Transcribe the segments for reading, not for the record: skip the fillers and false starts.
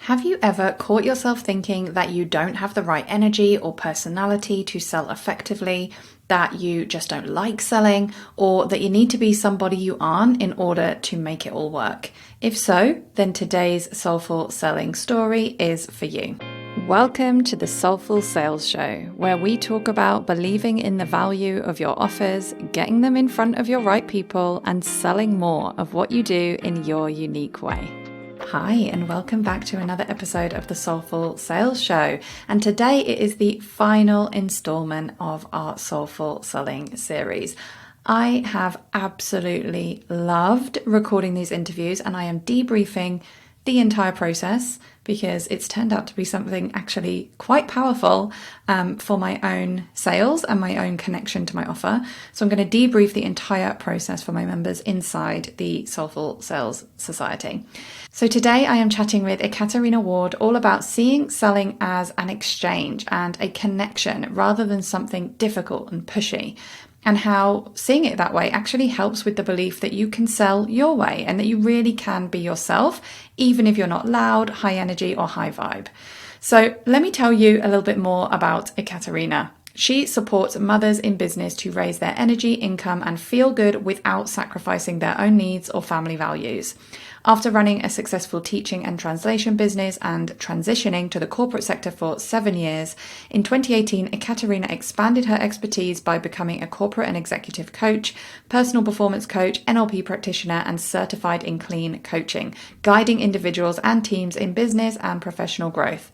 Have you ever caught yourself thinking that you don't have the right energy or personality to sell effectively, that you just don't like selling, or that you need to be somebody you aren't in order to make it all work? If so, then today's Soulful Selling story is for you. Welcome to the Soulful Sales Show, where we talk about believing in the value of your offers, getting them in front of your right people, and selling more of what you do in your unique way. Hi, and welcome back to another episode of the Soulful Sales Show. And today it is the final installment of our Soulful Selling series. I have absolutely loved recording these interviews, and I am debriefing the entire process because it's turned out to be something actually quite powerful for my own sales and my own connection to my offer. So I'm going to debrief the entire process for my members inside the Soulful Sales Society. So today I am chatting with Ekaterina Ward all about seeing selling as an exchange and a connection rather than something difficult and pushy, and how seeing it that way actually helps with the belief that you can sell your way and that you really can be yourself, even if you're not loud, high energy, or high vibe. So let me tell you a little bit more about Ekaterina. She supports mothers in business to raise their energy, income, and feel good without sacrificing their own needs or family values. After running a successful teaching and translation business and transitioning to the corporate sector for 7 years, in 2018, Ekaterina expanded her expertise by becoming a corporate and executive coach, personal performance coach, NLP practitioner, and certified in clean coaching, guiding individuals and teams in business and professional growth.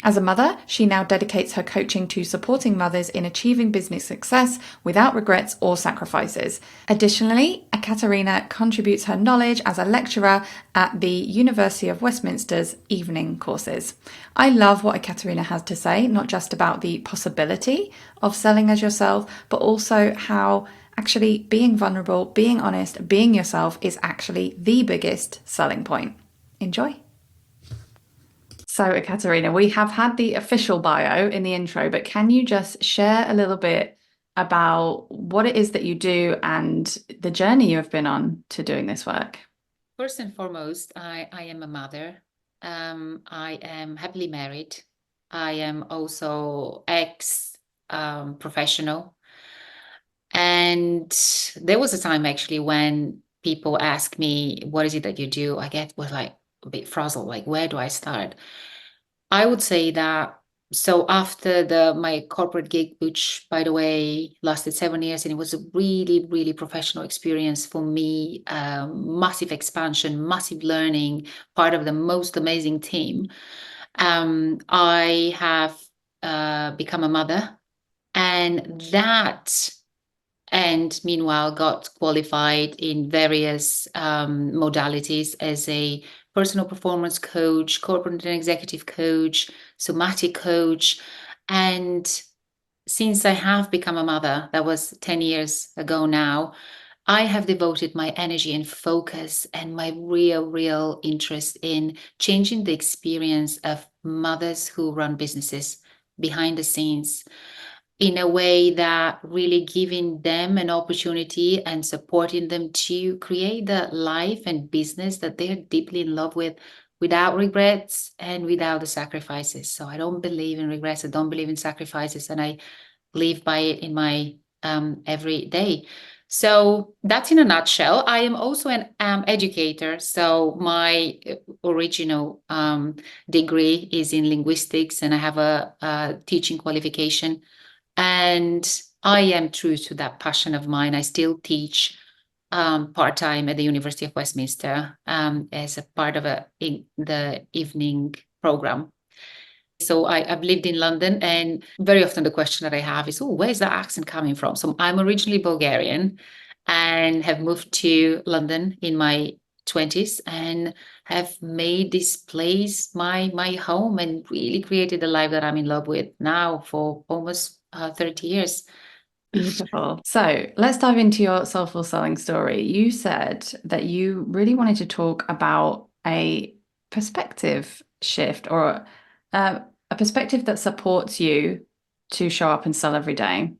As a mother, she now dedicates her coaching to supporting mothers in achieving business success without regrets or sacrifices. Additionally, Ekaterina contributes her knowledge as a lecturer at the University of Westminster's evening courses. I love what Ekaterina has to say, not just about the possibility of selling as yourself, but also how actually being vulnerable, being honest, being yourself is actually the biggest selling point. Enjoy. So, Ekaterina, we have had the official bio in the intro, but can you just share a little bit about what it is that you do and the journey you have been on to doing this work? First and foremost, I am a mother. I am happily married. I am also ex-professional. And there was a time actually when people ask me, what is it that you do? I get was like a bit frazzled, like, where do I start? I would say that so after my corporate gig, which by the way lasted 7 years, and it was a really, really professional experience for me, massive expansion, massive learning, part of the most amazing team. I have become a mother, and meanwhile got qualified in various modalities as a personal performance coach, corporate and executive coach, somatic coach. And since I have become a mother, that was 10 years ago now, I have devoted my energy and focus and my real interest in changing the experience of mothers who run businesses behind the scenes, in a way that really giving them an opportunity and supporting them to create the life and business that they're deeply in love with, without regrets and without the sacrifices. So I don't believe in regrets. I don't believe in sacrifices, and I live by it in my every day. So that's in a nutshell. I am also an educator. So my original degree is in linguistics, and I have a teaching qualification. And I am true to that passion of mine. I still teach part-time at the University of Westminster as a part of the evening program. So I've lived in London, and very often the question that I have is, oh, where's that accent coming from? So I'm originally Bulgarian and have moved to London in my 20s and have made this place my home and really created the life that I'm in love with now for almost 30 years. Beautiful. So let's dive into your soulful selling story. You said that you really wanted to talk about a perspective shift, or a perspective that supports you to show up and sell every day.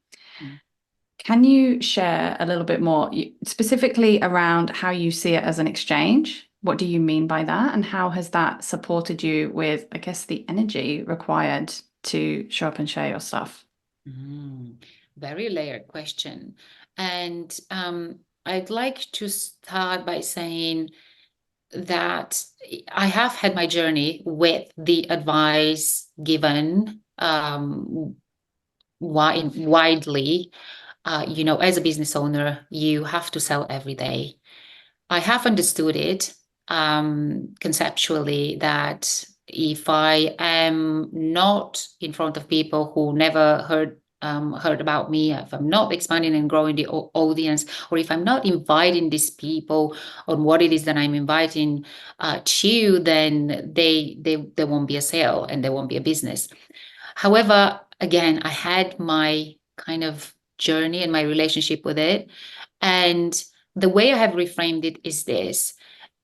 Can you share a little bit more, specifically around how you see it as an exchange what do you mean by that? And how has that supported you with, I guess, the energy required to show up and share your stuff? Mm, very layered question. And I'd like to start by saying that I have had my journey with the advice given widely. As a business owner, you have to sell every day. I have understood it conceptually that if I am not in front of people who never heard about me, if I'm not expanding and growing the audience, or if I'm not inviting these people on what it is that I'm inviting to, then there won't be a sale and there won't be a business. However, again, I had my kind of journey and my relationship with it, and the way I have reframed it is this: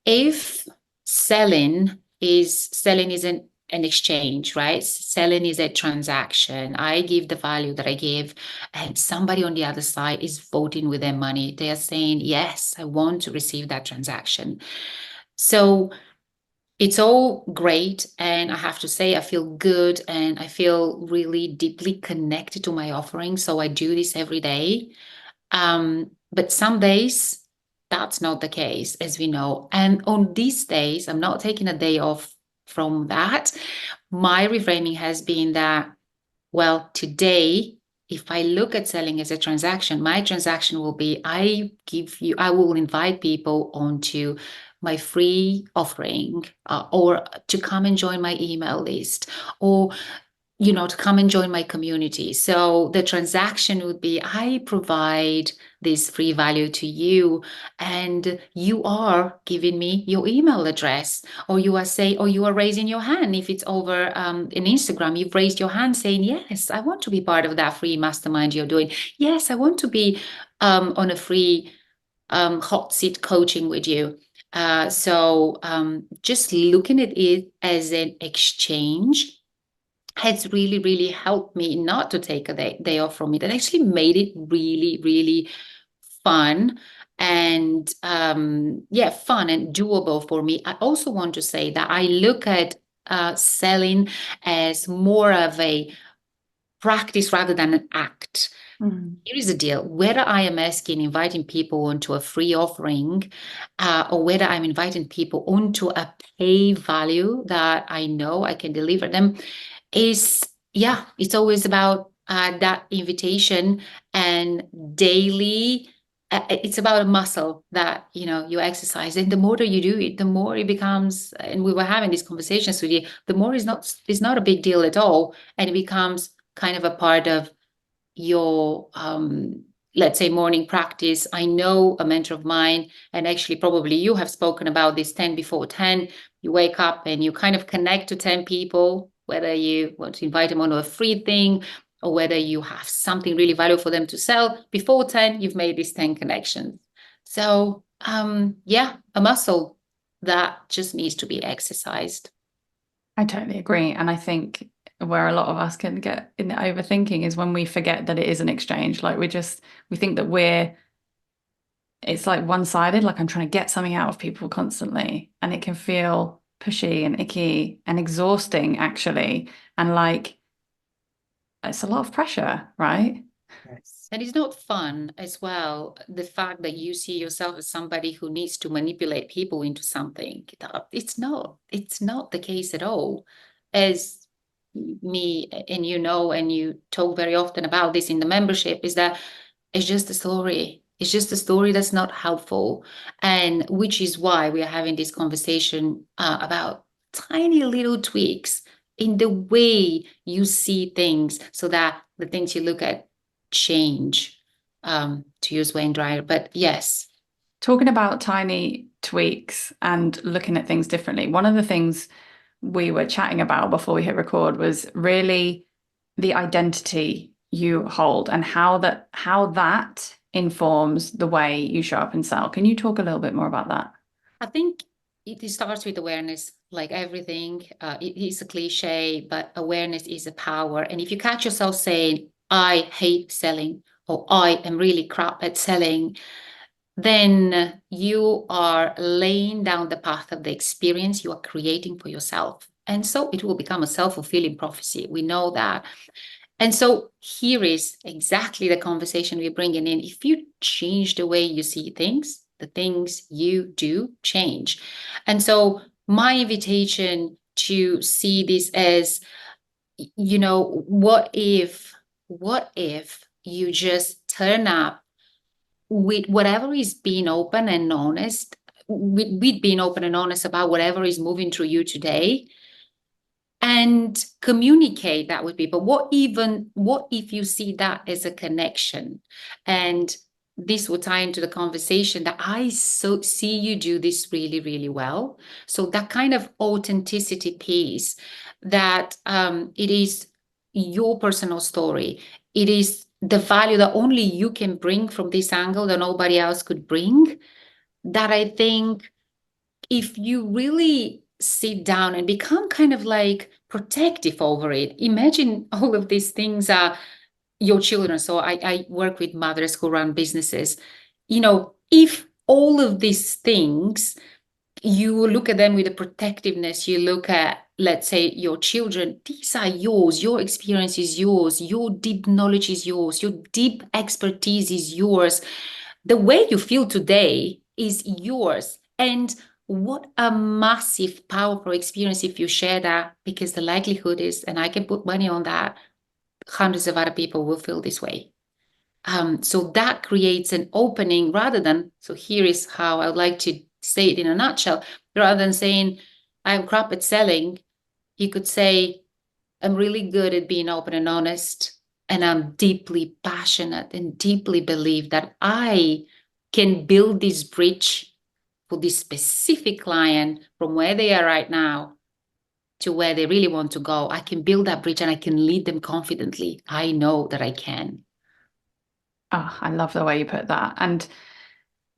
if selling is an exchange, right? Selling is a transaction. I give the value that I give, and somebody on the other side is voting with their money. They are saying, yes, I want to receive that transaction. So it's all great. And I have to say, I feel good and I feel really deeply connected to my offering. So I do this every day. But some days that's not the case, as we know. And on these days, I'm not taking a day off from that. My reframing has been that, well, today, if I look at selling as a transaction, my transaction will be I will invite people onto my free offering, or to come and join my email list, or to come and join my community. So the transaction would be I provide this free value to you, and you are giving me your email address, or you are raising your hand. If it's over in Instagram, you've raised your hand saying, yes, I want to be part of that free mastermind you're doing. Yes, I want to be on a free hot seat coaching with you. Just looking at it as an exchange has really, really helped me not to take a day off from it, and actually made it really, really fun and fun and doable for me. I also want to say that I look at selling as more of a practice rather than an act. Mm. Here is the deal: whether I am inviting people onto a free offering, or whether I'm inviting people onto a pay value that I know I can deliver them, is it's always about that invitation and daily. It's about a muscle that you exercise, and the more that you do it, the more it becomes. And we were having these conversations with you. The more is not a big deal at all, and it becomes kind of a part of your let's say morning practice. I know a mentor of mine, and actually probably you have spoken about this 10 before 10. You wake up and you kind of connect to 10 people, whether you want to invite them onto a free thing or whether you have something really valuable for them to sell. Before 10, you've made these 10 connections. So a muscle that just needs to be exercised. I totally agree. And I think where a lot of us can get in the overthinking is when we forget that it is an exchange. Like we think that it's like one-sided, like I'm trying to get something out of people constantly. And it can feel pushy and icky and exhausting, actually. And like it's a lot of pressure, right? Yes. And it's not fun as well. The fact that you see yourself as somebody who needs to manipulate people into something. It's not the case at all. As me and and you talk very often about this in the membership, is that it's just a story. It's just a story that's not helpful. And which is why we are having this conversation about tiny little tweaks in the way you see things, so that the things you look at change, to use Wayne Dyer. But yes. Talking about tiny tweaks and looking at things differently, one of the things we were chatting about before we hit record was really the identity you hold and how that informs the way you show up and sell. Can you talk a little bit more about that? I think it starts with awareness, like everything. It is a cliche, but awareness is a power. And if you catch yourself saying, I hate selling, or I am really crap at selling, then you are laying down the path of the experience you are creating for yourself. And so it will become a self-fulfilling prophecy. We know that. And so here is exactly the conversation we're bringing in. If you change the way you see things, the things you do change. And so my invitation to see this as, what if you just turn up with whatever is being open and honest, with being open and honest about whatever is moving through you today, and communicate that with people. What if you see that as a connection? And this will tie into the conversation that I see you do this really, really well. So that kind of authenticity piece, that it is your personal story. It is the value that only you can bring from this angle that nobody else could bring. That I think if you really sit down and become kind of like protective over it, imagine all of these things are your children. So I work with mothers who run businesses. If all of these things, you look at them with a protectiveness, you look at, let's say, your children, these are yours, your experience is yours, your deep knowledge is yours, your deep expertise is yours. The way you feel today is yours. And what a massive, powerful experience if you share that, because the likelihood is, and I can put money on that, hundreds of other people will feel this way. So that creates an opening rather than, so here is how I would like to say it in a nutshell, rather than saying, I'm crap at selling, you could say, I'm really good at being open and honest, and I'm deeply passionate and deeply believe that I can build this bridge for this specific client from where they are right now to where they really want to go. I can build that bridge and I can lead them confidently. I know that I can. Oh, I love the way you put that. And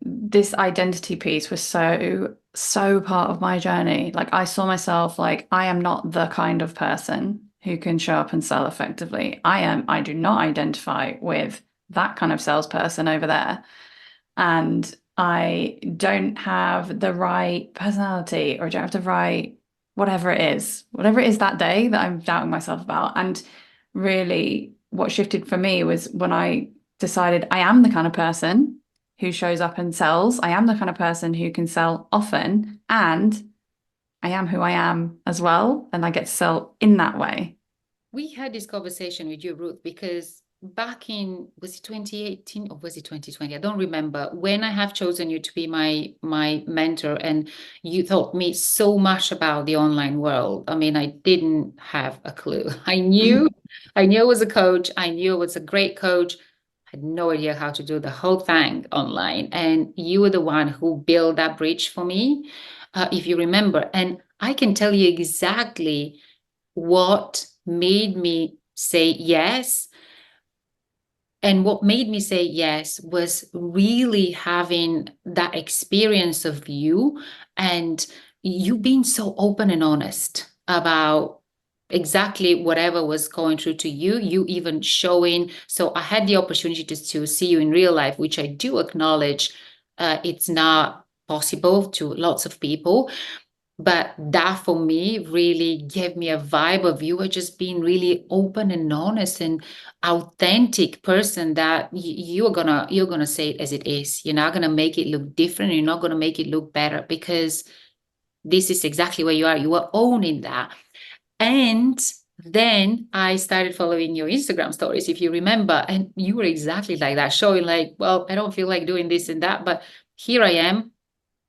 this identity piece was so part of my journey. Like I saw myself like I am not the kind of person who can show up and sell effectively. I do not identify with that kind of salesperson over there. And I don't have the right personality or don't have the right whatever it is that day that I'm doubting myself about. And really what shifted for me was when I decided I am the kind of person who shows up and sells. I am the kind of person who can sell often, and I am who I am as well. And I get to sell in that way. We had this conversation with you, Ruth, because back in, was it 2018 or was it 2020? I don't remember, when I have chosen you to be my mentor, and you taught me so much about the online world. I mean, I didn't have a clue. I knew I was a coach. I knew I was a great coach. I had no idea how to do the whole thing online. And you were the one who built that bridge for me, if you remember. And I can tell you exactly what made me say yes. And what made me say yes was really having that experience of you, and you being so open and honest about exactly whatever was going through to you, you even showing. So I had the opportunity to see you in real life, which I do acknowledge, it's not possible to lots of people. But that for me really gave me a vibe of you are just being really open and honest and authentic person, that you're gonna say it as it is. You're not gonna make it look different. You're not gonna make it look better, because this is exactly where you are. You are owning that. And then I started following your Instagram stories, if you remember, and you were exactly like that, showing like, well, I don't feel like doing this and that, but here I am,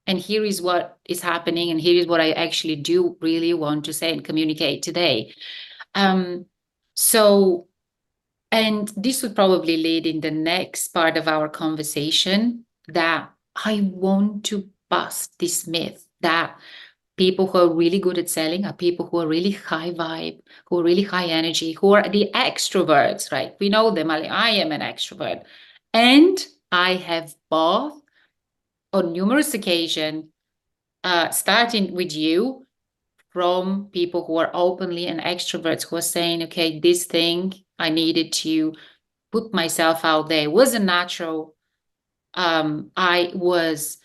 and here is what is happening, and here is what I actually do really want to say and communicate today. um so, and this would probably lead in the next part of our conversation, that I want to bust this myth that people who are really good at selling are people who are really high vibe, who are really high energy, who are the extroverts, right? We know them. I am an extrovert, and I have both on numerous occasions, starting with you, from people who are openly and extroverts who are saying, okay, this thing I needed to put myself out there, it was a natural I was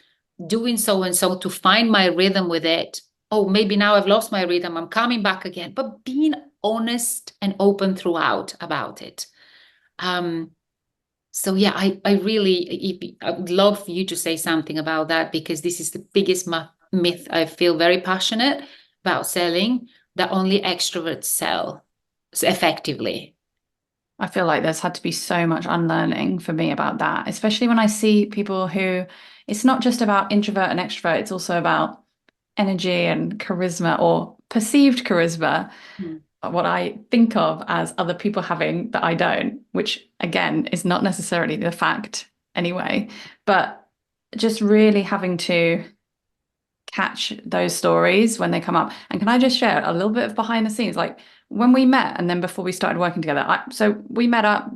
doing so and so to find my rhythm with it. Oh, maybe now I've lost my rhythm. I'm coming back again. But being honest and open throughout about it. Um, so yeah, I would love for you to say something about that, because this is the biggest myth. I feel very passionate about selling, that only extroverts sell effectively. I feel like there's had to be so much unlearning for me about that, especially when I see people who it's not just about introvert and extrovert, it's also about energy and charisma or perceived charisma, Hmm. what I think of as other people having that I don't, which again is not necessarily the fact anyway, but just really having to catch those stories when they come up. And can I just share a little bit of behind the scenes? Like when we met and then before we started working together, so we met up,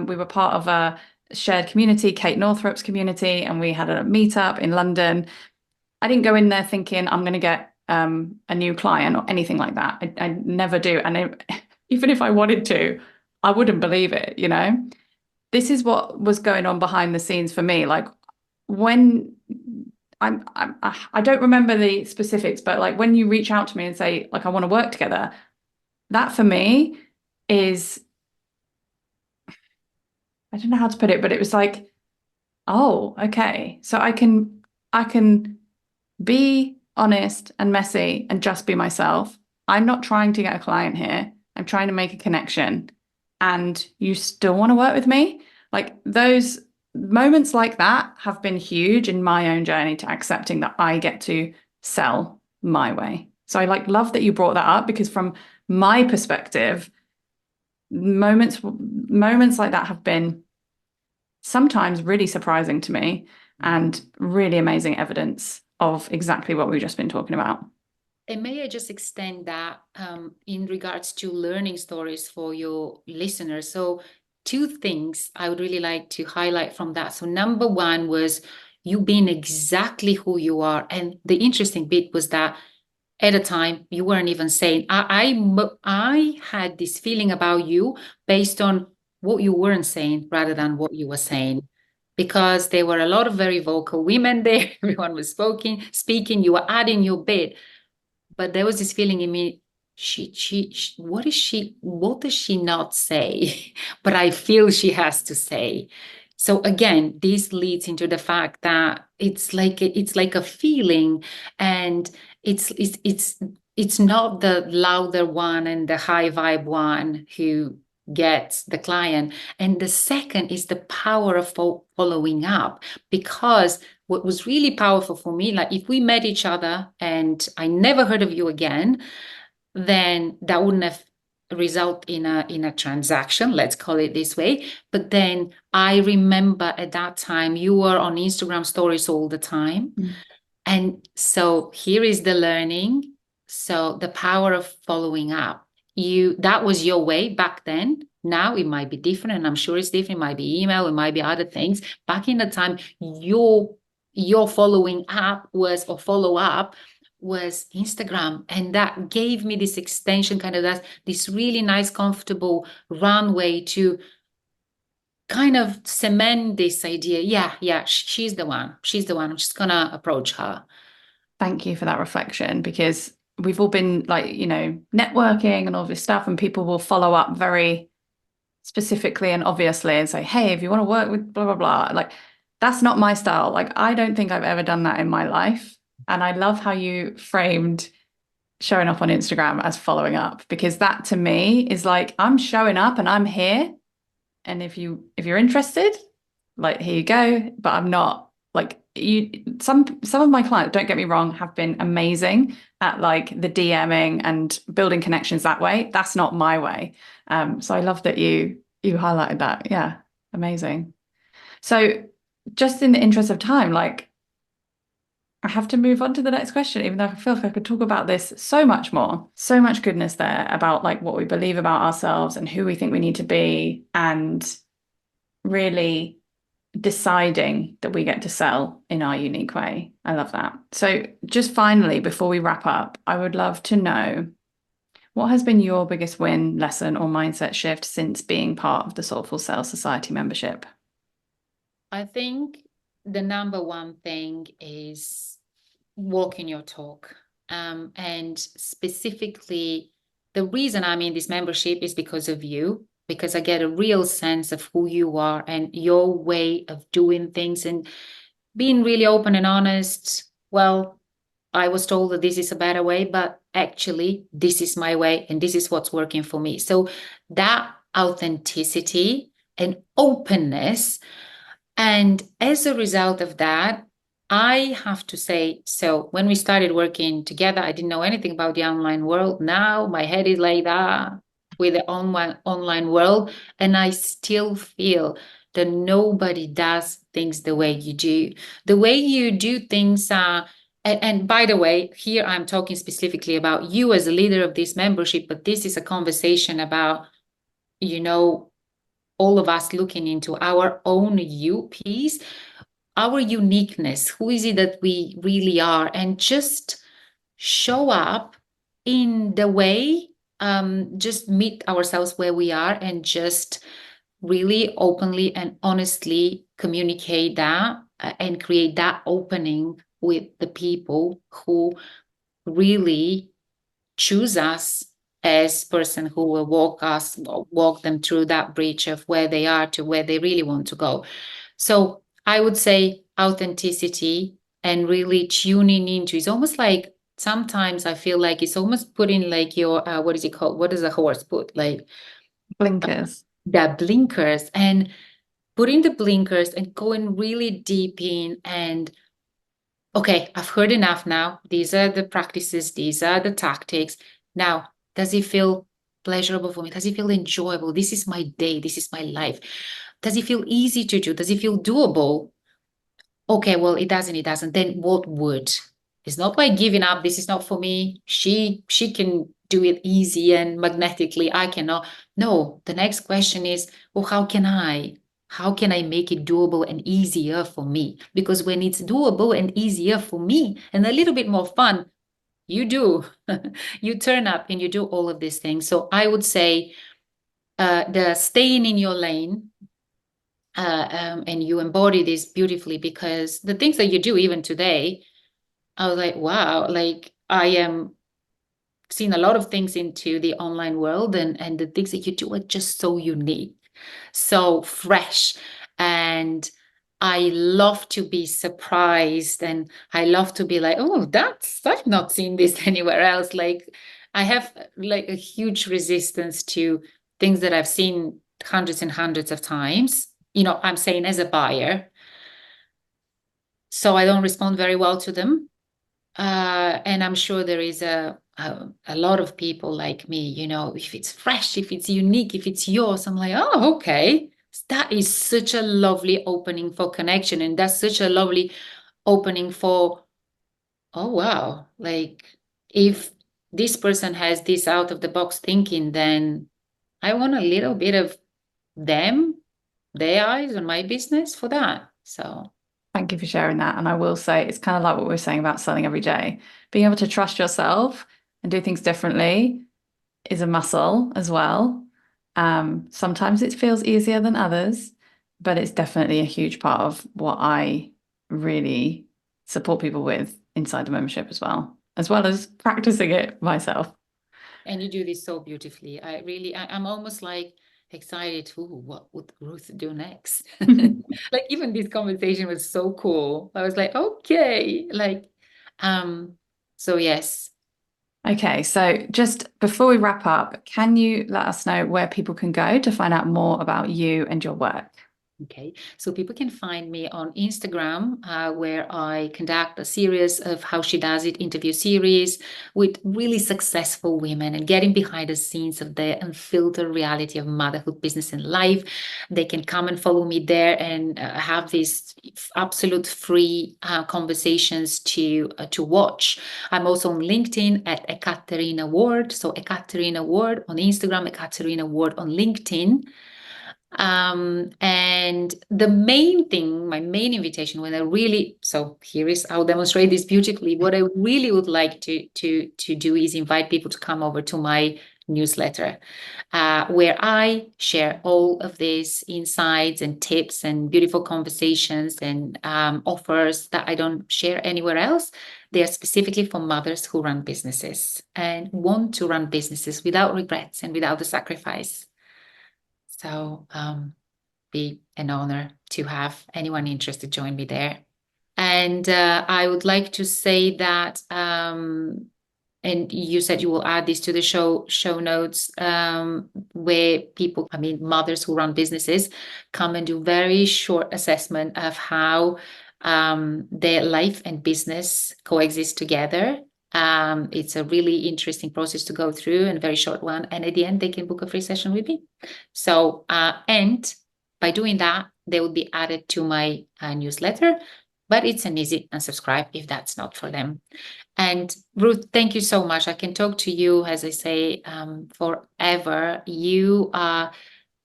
we were part of a shared community, Kate Northrop's community, and we had a meetup in London. I didn't go in there thinking I'm going to get a new client or anything like that. I never do. And even if I wanted to, I wouldn't believe it, you know? This is what was going on behind the scenes for me. Like when I don't remember the specifics, but like when you reach out to me and say, like, I want to work together, that for me is, I don't know how to put it, but it was like, oh, okay. So I can be honest and messy and just be myself. I'm not trying to get a client here. I'm trying to make a connection. And you still want to work with me? Like those moments like that have been huge in my own journey to accepting that I get to sell my way. So I like love that you brought that up because from my perspective, moments like that have been sometimes really surprising to me and really amazing evidence of exactly what we've just been talking about. And may I just extend that in regards to learning stories for your listeners? So, two things I would really like to highlight from that. So, number one was you being exactly who you are. And the interesting bit was that at a time you weren't even saying, I had this feeling about you based on what you weren't saying rather than what you were saying. Because there were a lot of very vocal women there, everyone was speaking, you were adding your bit, but there was this feeling in me, what does she not say? But I feel she has to say. So again, this leads into the fact that it's like a feeling, and it's not the louder one and the high vibe one who gets the client. And the second is the power of following up, because what was really powerful for me, like if we met each other and I never heard of you again, then that wouldn't have result in a transaction, let's call it this way. But then I remember at that time you were on Instagram stories all the time. Mm. And so here is the learning. So the power of following up. That was your way back then. Now it might be different, and I'm sure it's different. It might be email, it might be other things. Back in the time, your following up was, or follow up was Instagram. And that gave me this extension, kind of that this really nice, comfortable runway to kind of cement this idea. Yeah, she's the one. She's the one. I'm just gonna approach her. Thank you for that reflection because we've all been like, networking and all this stuff, and people will follow up very specifically and obviously and say, hey, if you want to work with blah, blah, blah. Like, that's not my style. Like, I don't think I've ever done that in my life. And I love how you framed showing up on Instagram as following up because that to me is like, I'm showing up and I'm here. And if you're interested, like here you go. But I'm not like some of my clients, don't get me wrong, have been amazing at like the DMing and building connections that way. That's not my way. So I love that you highlighted that. Yeah, amazing. So just in the interest of time, like I have to move on to the next question, even though I feel like I could talk about this so much more. So much goodness there about like what we believe about ourselves and who we think we need to be, and really deciding that we get to sell in our unique way. I love that. So, just finally, before we wrap up, I would love to know what has been your biggest win, lesson, or mindset shift since being part of the Soulful Sales Society membership? I think the number one thing is walking your talk. And specifically, the reason I'm in this membership is because of you, because I get a real sense of who you are and your way of doing things and being really open and honest. Well, I was told that this is a better way, but actually, this is my way and this is what's working for me. So that authenticity and openness. And as a result of that, I have to say, so when we started working together, I didn't know anything about the online world. Now my head is like that with the online world. And I still feel that nobody does things the way you do. The way you do things are, and by the way, here I'm talking specifically about you as a leader of this membership, but this is a conversation about, you know, all of us looking into our own you piece, our uniqueness. Who is it that we really are? And just show up in the way, just meet ourselves where we are and just really openly and honestly communicate that and create that opening with the people who really choose us as person who will walk them through that bridge of where they are to where they really want to go. So I would say authenticity and really tuning into, it's almost like sometimes I feel like it's almost putting like your what is it called, what does a horse put, like Blinkers. the blinkers, and putting the blinkers and going really deep in and okay, I've heard enough now. These are the practices, these are the tactics. Now, does it feel pleasurable for me? Does it feel enjoyable? This is my day, this is my life. Does it feel easy to do? Does it feel doable? Okay, well, it doesn't. Then what would? It's not by giving up. This is not for me. She can do it easy and magnetically. I cannot. No, the next question is, well, how can I? How can I make it doable and easier for me? Because when it's doable and easier for me and a little bit more fun, you do. You turn up and you do all of these things. So I would say the staying in your lane, and you embody this beautifully because the things that you do even today, I was like, wow, like I am seeing a lot of things into the online world, and the things that you do are just so unique, so fresh. And I love to be surprised and I love to be like, oh, I've not seen this anywhere else. Like I have like a huge resistance to things that I've seen hundreds and hundreds of times. You know, I'm saying as a buyer. So I don't respond very well to them. And I'm sure there is a lot of people like me, you know, if it's fresh, if it's unique, if it's yours, I'm like, oh, okay. That is such a lovely opening for connection. And that's such a lovely opening for, oh, wow. Like if this person has this out of the box thinking, then I want a little bit of them, their eyes on my business for that. So. Thank you for sharing that. And I will say it's kind of like what we were saying about selling every day. Being able to trust yourself and do things differently is a muscle as well. Sometimes it feels easier than others, but it's definitely a huge part of what I really support people with inside the membership as well as practicing it myself. And you do this so beautifully. I'm almost like excited. Ooh, what would Ruth do next? Like even this conversation was so cool. I was like, okay, like, so yes. Okay, so just before we wrap up, can you let us know where people can go to find out more about you and your work? Okay, so people can find me on Instagram, where I conduct a series of How She Does It interview series with really successful women and getting behind the scenes of the unfiltered reality of motherhood, business, and life. They can come and follow me there and have these absolute free conversations to watch. I'm also on LinkedIn at Ekaterina Ward. So Ekaterina Ward on Instagram, Ekaterina Ward on LinkedIn. And the main thing, my main invitation, when I really, so here is, I'll demonstrate this beautifully. What I really would like to do is invite people to come over to my newsletter, where I share all of these insights and tips and beautiful conversations and offers that I don't share anywhere else. They are specifically for mothers who run businesses and want to run businesses without regrets and without the sacrifice. So be an honor to have anyone interested join me there. And I would like to say that, and you said you will add this to the show notes, where people, mothers who run businesses, come and do very short assessment of how their life and business coexist together. It's a really interesting process to go through and a very short one. And at the end, they can book a free session with me. So, and by doing that, they will be added to my newsletter. But it's an easy unsubscribe if that's not for them. And Ruth, thank you so much. I can talk to you, as I say, forever. You are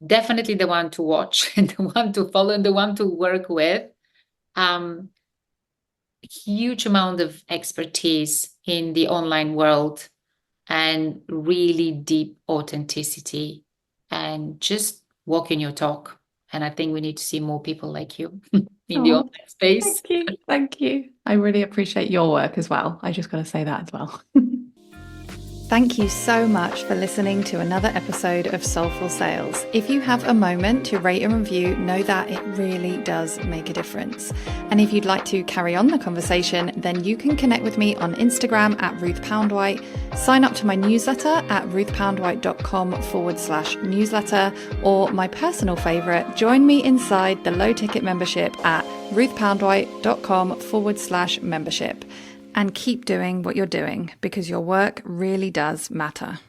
definitely the one to watch and the one to follow and the one to work with. Huge amount of expertise in the online world and really deep authenticity and just walking your talk. And I think we need to see more people like you in the online space. Thank you. Thank you. I really appreciate your work as well. I just got to say that as well. Thank you so much for listening to another episode of Soulful Sales. If you have a moment to rate and review, know that it really does make a difference. And if you'd like to carry on the conversation, then you can connect with me on Instagram at Ruth Poundwhite, sign up to my newsletter at ruthpoundwhite.com/newsletter, or my personal favorite, join me inside the low ticket membership at ruthpoundwhite.com/membership. And keep doing what you're doing because your work really does matter.